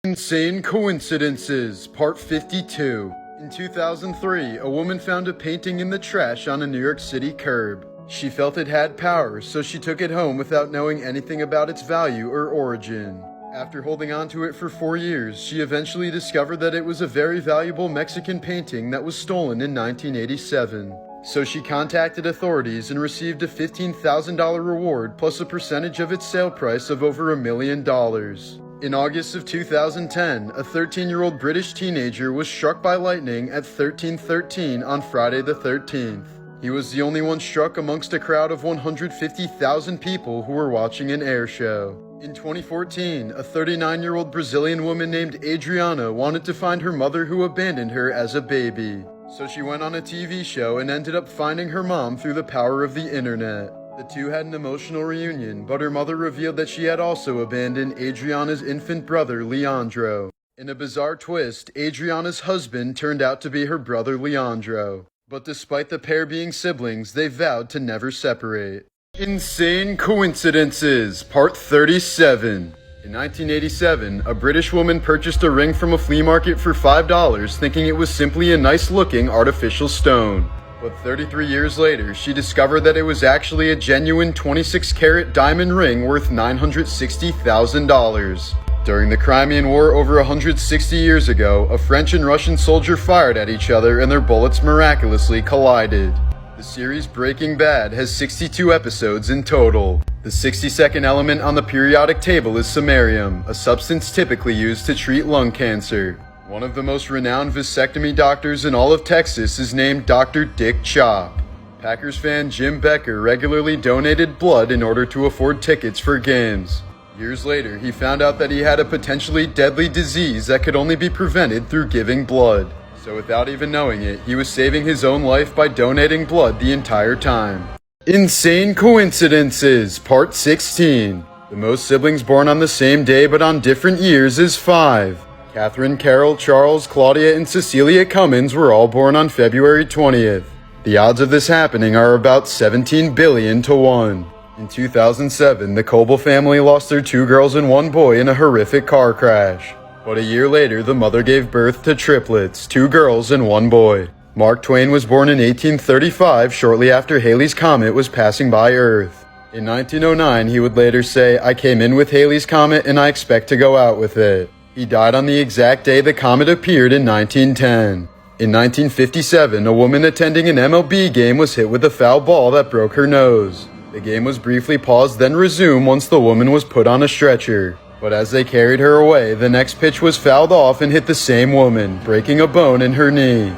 Insane Coincidences, Part 52. In 2003, a woman found a painting in the trash on a New York City curb. She felt it had power, so she took it home without knowing anything about its value or origin. After holding on to it for 4 years, she eventually discovered that it was a very valuable Mexican painting that was stolen in 1987. So she contacted authorities and received a $15,000 reward plus a percentage of its sale price of over $1 million. In August of 2010, a 13-year-old British teenager was struck by lightning at 1313 on Friday the 13th. He was the only one struck amongst a crowd of 150,000 people who were watching an air show. In 2014, a 39-year-old Brazilian woman named Adriana wanted to find her mother who abandoned her as a baby. So she went on a TV show and ended up finding her mom through the power of the internet. The two had an emotional reunion, but her mother revealed that she had also abandoned Adriana's infant brother, Leandro. In a bizarre twist, Adriana's husband turned out to be her brother, Leandro. But despite the pair being siblings, they vowed to never separate. Insane Coincidences, Part 37. In 1987, a British woman purchased a ring from a flea market for $5, thinking it was simply a nice-looking artificial stone. But 33 years later, she discovered that it was actually a genuine 26-carat diamond ring worth $960,000. During the Crimean War over 160 years ago, a French and Russian soldier fired at each other and their bullets miraculously collided. The series Breaking Bad has 62 episodes in total. The 62nd element on the periodic table is samarium, a substance typically used to treat lung cancer. One of the most renowned vasectomy doctors in all of Texas is named Dr. Dick Chop. Packers fan Jim Becker regularly donated blood in order to afford tickets for games. Years later, he found out that he had a potentially deadly disease that could only be prevented through giving blood. So without even knowing it, he was saving his own life by donating blood the entire time. Insane Coincidences, Part 16. The most siblings born on the same day but on different years is 5. Catherine, Carol, Charles, Claudia, and Cecilia Cummins were all born on February 20th. The odds of this happening are about 17 billion to 1. In 2007, the Coble family lost their 2 girls and 1 boy in a horrific car crash. But a year later, the mother gave birth to triplets, 2 girls and 1 boy. Mark Twain was born in 1835, shortly after Halley's Comet was passing by Earth. In 1909, he would later say, "I came in with Halley's Comet and I expect to go out with it." He died on the exact day the comet appeared in 1910. In 1957, a woman attending an MLB game was hit with a foul ball that broke her nose. The game was briefly paused, then resumed once the woman was put on a stretcher. But as they carried her away, the next pitch was fouled off and hit the same woman, breaking a bone in her knee.